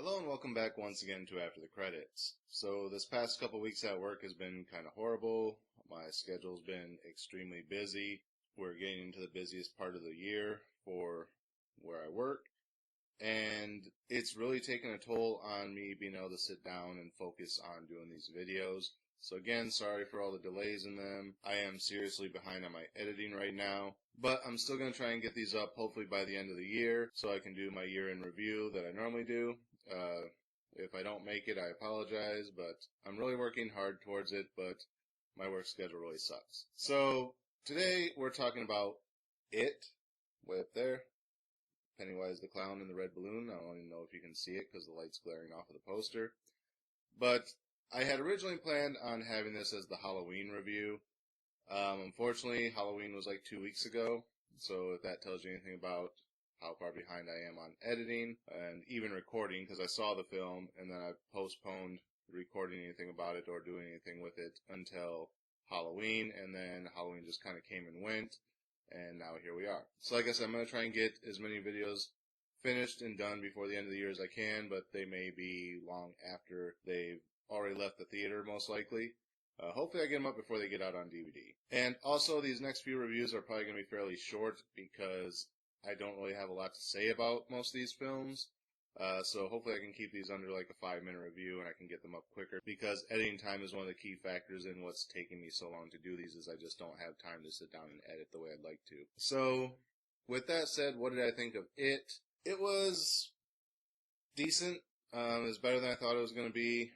Hello and welcome back once again to After the Credits. So this past couple weeks at work has been kind of horrible. My schedule's been extremely busy. We're getting into the busiest part of the year for where I work. And it's really taken a toll on me being able to sit down and focus on doing these videos. So again, sorry for all the delays in them. I am seriously behind on my editing right now. But I'm still going to try and get these up hopefully by the end of the year so I can do my year-end review that I normally do. If I don't make it, I apologize, but I'm really working hard towards it, but my work schedule really sucks. So today we're talking about It, way up there. Pennywise the Clown in the red balloon. I don't even know if you can see it because the light's glaring off of the poster. But I had originally planned on having this as the Halloween review. Unfortunately, Halloween was like 2 weeks ago, so if that tells you anything about how far behind I am on editing and even recording, because I saw the film and then I postponed recording anything about it or doing anything with it until Halloween, and then Halloween just kind of came and went, and now here we are. So like I said, I'm going to try and get as many videos finished and done before the end of the year as I can, but they may be long after they've already left the theater, most likely. Hopefully I get them up before they get out on DVD. And also, these next few reviews are probably going to be fairly short because I don't really have a lot to say about most of these films. So hopefully I can keep these under like a 5-minute review and I can get them up quicker, because editing time is one of the key factors in what's taking me so long to do these, is I just don't have time to sit down and edit the way I'd like to. So with that said, what did I think of It? It was decent. It was better than I thought it was going to be.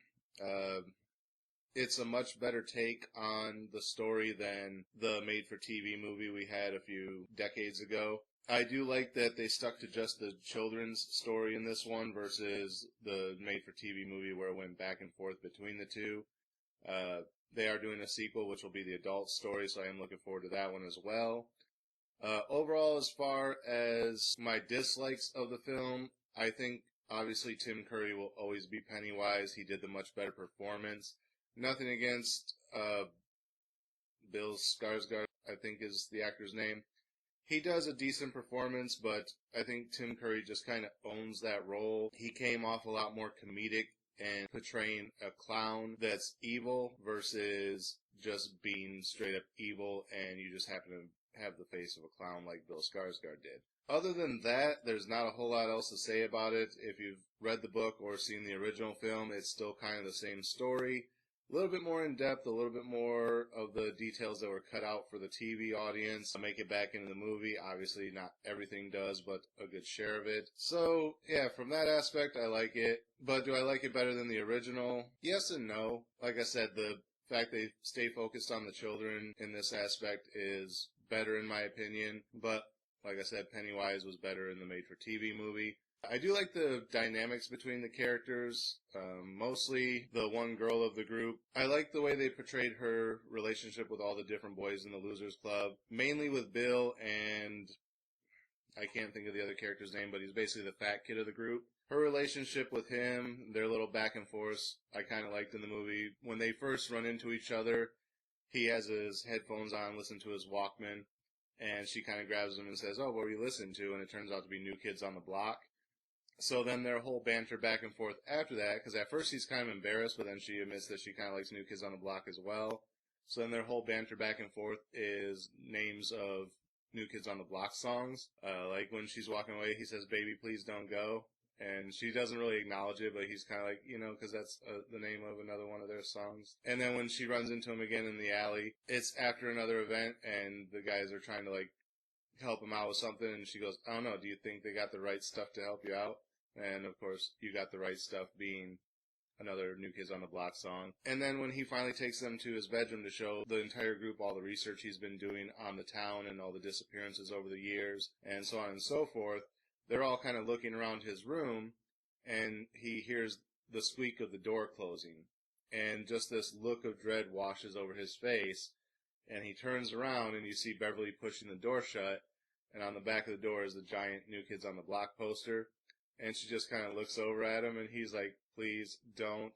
It's a much better take on the story than the made-for-TV movie we had a few decades ago. I do like that they stuck to just the children's story in this one versus the made-for-TV movie where it went back and forth between the two. They are doing a sequel, which will be the adult story, so I am looking forward to that one as well. Overall, as far as my dislikes of the film, I think obviously Tim Curry will always be Pennywise. He did the much better performance. Nothing against Bill Skarsgård, I think is the actor's name. He does a decent performance, but I think Tim Curry just kind of owns that role. He came off a lot more comedic and portraying a clown that's evil versus just being straight up evil and you just happen to have the face of a clown like Bill Skarsgård did. Other than that, there's not a whole lot else to say about it. If you've read the book or seen the original film, it's still kind of the same story. A little bit more in depth, a little bit more of the details that were cut out for the TV audience to make it back into the movie. Obviously, not everything does, but a good share of it. So, yeah, from that aspect, I like it. But do I like it better than the original? Yes and no. Like I said, the fact they stay focused on the children in this aspect is better in my opinion. But, like I said, Pennywise was better in the made-for-TV movie. I do like the dynamics between the characters, mostly the one girl of the group. I like the way they portrayed her relationship with all the different boys in the Losers Club, mainly with Bill, and I can't think of the other character's name, but he's basically the fat kid of the group. Her relationship with him, their little back and forth, I kind of liked in the movie. When they first run into each other, he has his headphones on, listen to his Walkman, and she kind of grabs him and says, "Oh, what were you listening to?" And it turns out to be New Kids on the Block. So then their whole banter back and forth after that, because at first he's kind of embarrassed, but then she admits that she kind of likes New Kids on the Block as well. So then their whole banter back and forth is names of New Kids on the Block songs. Like when she's walking away, he says, "Baby, please don't go." And she doesn't really acknowledge it, but he's kind of like, because that's the name of another one of their songs. And then when she runs into him again in the alley, it's after another event, and the guys are trying to, like, help him out with something, and she goes, "I don't know, do you think they got the right stuff to help you out?" And of course, "You Got the Right Stuff" being another New Kids on the Block song. And then when he finally takes them to his bedroom to show the entire group all the research he's been doing on the town and all the disappearances over the years, and so on and so forth, they're all kind of looking around his room, and he hears the squeak of the door closing. And just this look of dread washes over his face, and he turns around and you see Beverly pushing the door shut, and on the back of the door is the giant New Kids on the Block poster, and she just kind of looks over at him, and he's like, "Please don't,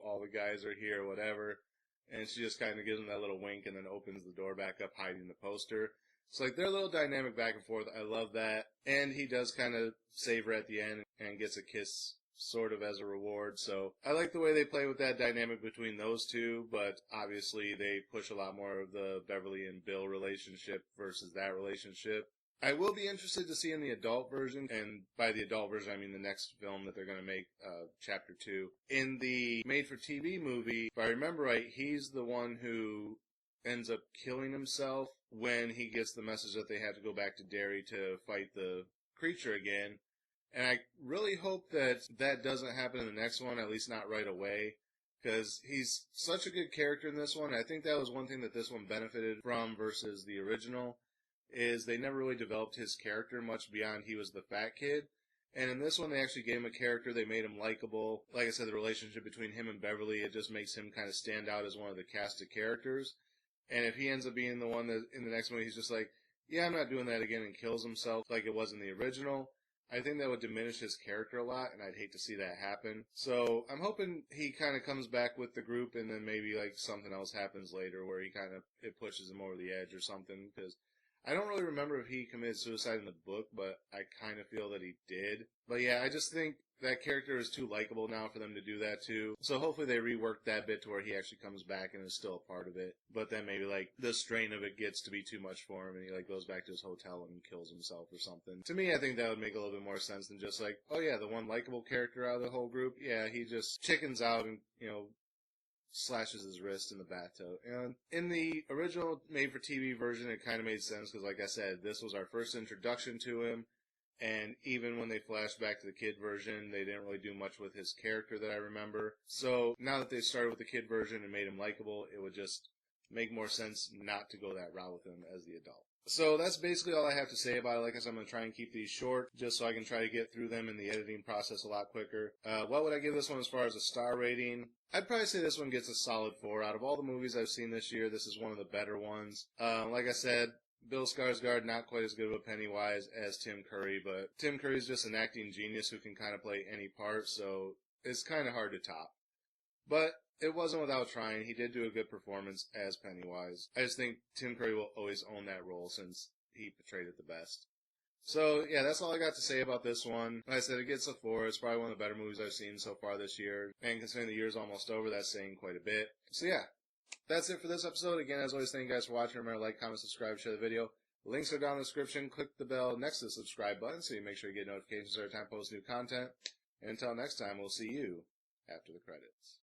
all the guys are here, whatever," and she just kind of gives him that little wink and then opens the door back up, hiding the poster. It's like their little dynamic back and forth. I love that. And he does kind of save her at the end and gets a kiss sort of as a reward. So I like the way they play with that dynamic between those two, but obviously they push a lot more of the Beverly and Bill relationship versus that relationship. I will be interested to see in the adult version, and by the adult version I mean the next film that they're going to make, Chapter 2. In the made-for-TV movie, if I remember right, he's the one who ends up killing himself when he gets the message that they have to go back to Derry to fight the creature again. And I really hope that that doesn't happen in the next one, at least not right away, because he's such a good character in this one. I think that was one thing that this one benefited from versus the original, is they never really developed his character much beyond he was the fat kid. And in this one, they actually gave him a character. They made him likable. Like I said, the relationship between him and Beverly, it just makes him kind of stand out as one of the cast of characters. And if he ends up being the one that in the next movie, he's just like, yeah, I'm not doing that again, and kills himself like it was in the original, I think that would diminish his character a lot, and I'd hate to see that happen. So I'm hoping he kind of comes back with the group, and then maybe like something else happens later where it pushes him over the edge or something, because I don't really remember if he committed suicide in the book, but I kind of feel that he did. But yeah, I just think that character is too likable now for them to do that too. So hopefully they rework that bit to where he actually comes back and is still a part of it. But then maybe like the strain of it gets to be too much for him and he like goes back to his hotel and kills himself or something. To me, I think that would make a little bit more sense than just like, oh yeah, the one likable character out of the whole group, yeah, he just chickens out and, slashes his wrist in the bathtub. And in the original made-for-TV version, it kind of made sense because, like I said, this was our first introduction to him. And even when they flashed back to the kid version, they didn't really do much with his character that I remember. So now that they started with the kid version and made him likable, it would just make more sense not to go that route with him as the adult. So that's basically all I have to say about it. Like I said, I'm going to try and keep these short just so I can try to get through them in the editing process a lot quicker. What would I give this one as far as a star rating? I'd probably say this one gets a solid 4. Out of all the movies I've seen this year, this is one of the better ones. Like I said, Bill Skarsgård, not quite as good of a Pennywise as Tim Curry, but Tim Curry's just an acting genius who can kind of play any part, so it's kind of hard to top. But it wasn't without trying. He did do a good performance as Pennywise. I just think Tim Curry will always own that role since he portrayed it the best. So, yeah, that's all I got to say about this one. Like I said, it gets a 4. It's probably one of the better movies I've seen so far this year. And considering the year's almost over, that's saying quite a bit. So, yeah, that's it for this episode. Again, as always, thank you guys for watching. Remember to like, comment, subscribe, share the video. Links are down in the description. Click the bell next to the subscribe button so you make sure you get notifications every time I post new content. And until next time, we'll see you after the credits.